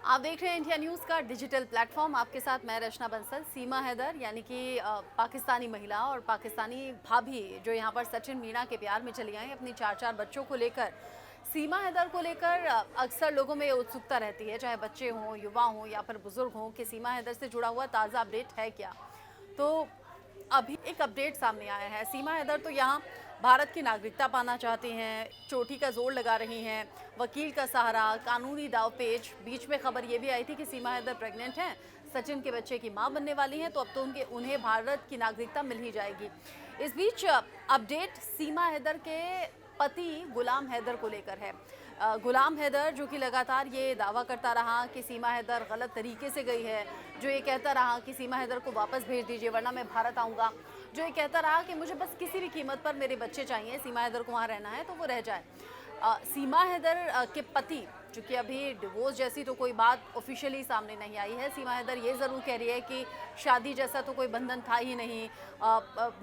आप देख रहे हैं इंडिया न्यूज़ का डिजिटल प्लेटफॉर्म। आपके साथ मैं रचना बंसल। सीमा हैदर यानी कि पाकिस्तानी महिला और पाकिस्तानी भाभी जो यहाँ पर सचिन मीणा के प्यार में चली आई अपनी चार बच्चों को लेकर। सीमा हैदर को लेकर अक्सर लोगों में उत्सुकता रहती है, चाहे बच्चे हों, युवा हों या फिर बुजुर्ग हों, कि सीमा हैदर से जुड़ा हुआ ताज़ा अपडेट है क्या। तो अभी एक अपडेट सामने आया है। सीमा हैदर तो यहाँ भारत की नागरिकता पाना चाहती हैं, चोटी का जोर लगा रही हैं, वकील का सहारा, कानूनी दावपेच। बीच में खबर ये भी आई थी कि सीमा हैदर प्रेग्नेंट हैं, सचिन के बच्चे की मां बनने वाली हैं, तो अब तो उन्हें भारत की नागरिकता मिल ही जाएगी। इस बीच अपडेट सीमा हैदर के पति गुलाम हैदर को लेकर है। गुलाम हैदर जो कि लगातार ये दावा करता रहा कि सीमा हैदर गलत तरीके से गई है, जो ये कहता रहा कि सीमा हैदर को वापस भेज दीजिए वरना मैं भारत आऊँगा, जो ये कहता रहा कि मुझे बस किसी भी कीमत पर मेरे बच्चे चाहिए, सीमा हैदर को वहाँ रहना है तो वो रह जाए। सीमा हैदर के पति, चूँकि अभी डिवोर्स जैसी तो कोई बात ऑफिशियली सामने नहीं आई है, सीमा हैदर ये ज़रूर कह रही है कि शादी जैसा तो कोई बंधन था ही नहीं,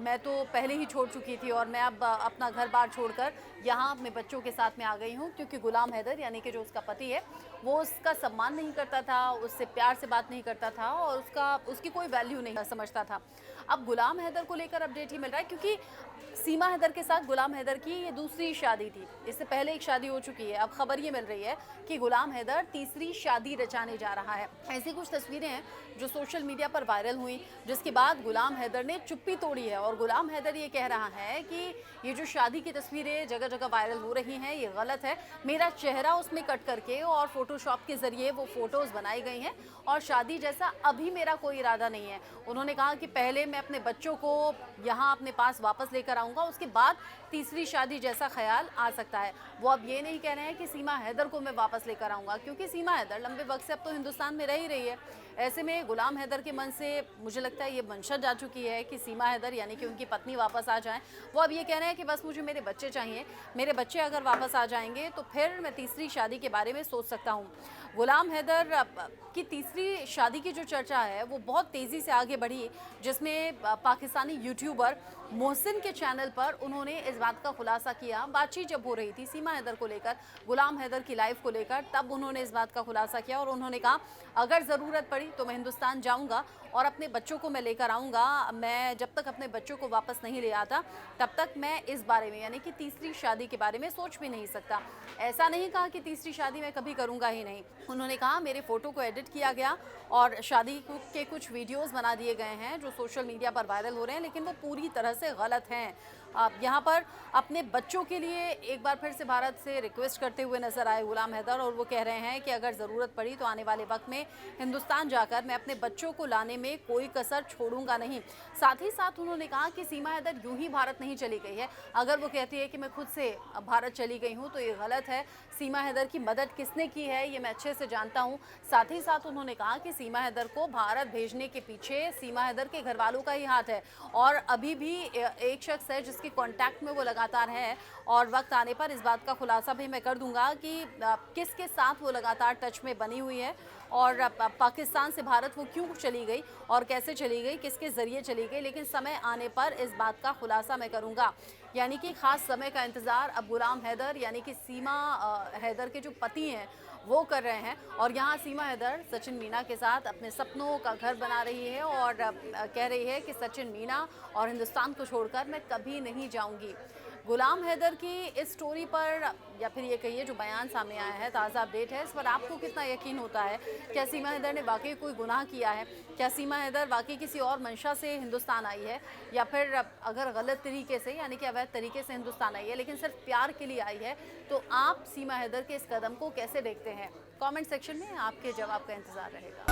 मैं तो पहले ही छोड़ चुकी थी और मैं अब अपना घर बार छोड़कर यहाँ अपने बच्चों के साथ में आ गई हूँ, क्योंकि गुलाम हैदर यानी कि जो उसका पति है वो उसका सम्मान नहीं करता था, उससे प्यार से बात नहीं करता था और उसकी कोई वैल्यू नहीं समझता था। अब गुलाम हैदर को लेकर अपडेट ही मिल रहा है, क्योंकि सीमा हैदर के साथ गुलाम हैदर की ये दूसरी शादी थी। इससे पहले एक शादी हो चुकी है। अब खबर ये मिल रही है कि गुलाम हैदर तीसरी शादी रचाने जा रहा है। ऐसी कुछ तस्वीरें हैं जो सोशल मीडिया पर वायरल हुई, जिसके बाद गुलाम हैदर ने चुप्पी तोड़ी है और गुलाम हैदर ये कह रहा है कि ये जो शादी की तस्वीरें जगह जगह वायरल हो रही हैं ये गलत है। मेरा चेहरा उसमें कट करके और फोटोशॉप के जरिए वो फोटोज बनाई गई हैं और शादी जैसा अभी मेरा कोई इरादा नहीं है। उन्होंने कहा कि पहले मैं अपने बच्चों को यहाँ अपने पास वापस लेकर आऊँगा, उसके बाद तीसरी शादी जैसा ख्याल आ सकता है। वो अब ये नहीं कह रहे हैं कि सीमा हैदर को मैं वापस लेकर आऊँगा, क्योंकि सीमा हैदर लंबे वक्त से अब तो हिंदुस्तान में रह ही रही है। ऐसे में गुलाम हैदर के मन से मुझे लगता है ये मंशा जा चुकी है कि सीमा हैदर यानी कि उनकी पत्नी वापस आ जाएं। वो अब ये कह रहे हैं कि बस मुझे मेरे बच्चे चाहिए, मेरे बच्चे अगर वापस आ जाएंगे तो फिर मैं तीसरी शादी के बारे में सोच सकता हूँ। गुलाम हैदर की तीसरी शादी की जो चर्चा है वो बहुत तेज़ी से आगे बढ़ी, जिसमें पाकिस्तानी यूट्यूबर मोहसिन के चैनल पर उन्होंने इस बात का खुलासा किया। बातचीत जब हो रही थी सीमा हैदर को लेकर, गुलाम हैदर की लाइफ को लेकर, तब उन्होंने इस बात का खुलासा किया और उन्होंने कहा अगर ज़रूरत पड़ी तो मैं हिंदुस्तान जाऊंगा और अपने बच्चों को मैं लेकर आऊँगा। मैं जब तक अपने बच्चों को वापस नहीं ले आता तब तक मैं इस बारे में यानी कि तीसरी शादी के बारे में सोच भी नहीं सकता। ऐसा नहीं कहा कि तीसरी शादी मैं कभी करूँगा ही नहीं। उन्होंने कहा मेरे फ़ोटो को एडिट किया गया और शादी के कुछ वीडियोज़ बना दिए गए हैं जो सोशल मीडिया पर वायरल हो रहे हैं, लेकिन वो पूरी तरह से गलत हैं। यहाँ पर अपने बच्चों के लिए एक बार फिर से भारत से रिक्वेस्ट करते हुए नजर आए गुलाम हैदर और वो कह रहे हैं कि अगर ज़रूरत पड़ी तो आने वाले वक्त में हिंदुस्तान जाकर मैं अपने बच्चों को लाने में कोई कसर छोड़ूंगा नहीं। साथ ही साथ उन्होंने कहा कि सीमा हैदर यूं ही भारत नहीं चली गई है। अगर वो कहती है कि मैं खुद से भारत चली गई हूँ तो ये गलत है। सीमा हैदर की मदद किसने की है ये मैं अच्छे से जानता हूँ। साथ ही साथ उन्होंने कहा कि सीमा हैदर को भारत भेजने के पीछे सीमा हैदर के घर वालों का ही हाथ है और अभी भी एक शख्स है जिसके कांटेक्ट में वो लगातार है और वक्त आने पर इस बात का खुलासा भी मैं कर दूंगा कि किसके साथ वो लगातार टच में बनी हुई है और पाकिस्तान से भारत वो क्यों चली गई और कैसे चली गई, किसके ज़रिए चली गई। लेकिन समय आने पर इस बात का खुलासा मैं करूंगा। यानी कि ख़ास समय का इंतज़ार अब गुलाम हैदर यानी कि सीमा हैदर के जो पति हैं वो कर रहे हैं और यहाँ सीमा हैदर सचिन मीणा के साथ अपने सपनों का घर बना रही है और कह रही है कि सचिन मीणा और हिंदुस्तान को छोड़कर मैं कभी नहीं जाऊँगी। गुलाम हैदर की इस स्टोरी पर या फिर ये कहिए जो बयान सामने आया है, ताज़ा अपडेट है, इस पर आपको कितना यकीन होता है? क्या सीमा हैदर ने वाकई कोई गुनाह किया है? क्या सीमा हैदर वाकई किसी और मंशा से हिंदुस्तान आई है या फिर अगर गलत तरीके से यानी कि अवैध तरीके से हिंदुस्तान आई है लेकिन सिर्फ प्यार के लिए आई है, तो आप सीमा हैदर के इस कदम को कैसे देखते हैं? कमेंट सेक्शन में आपके जवाब का इंतज़ार रहेगा।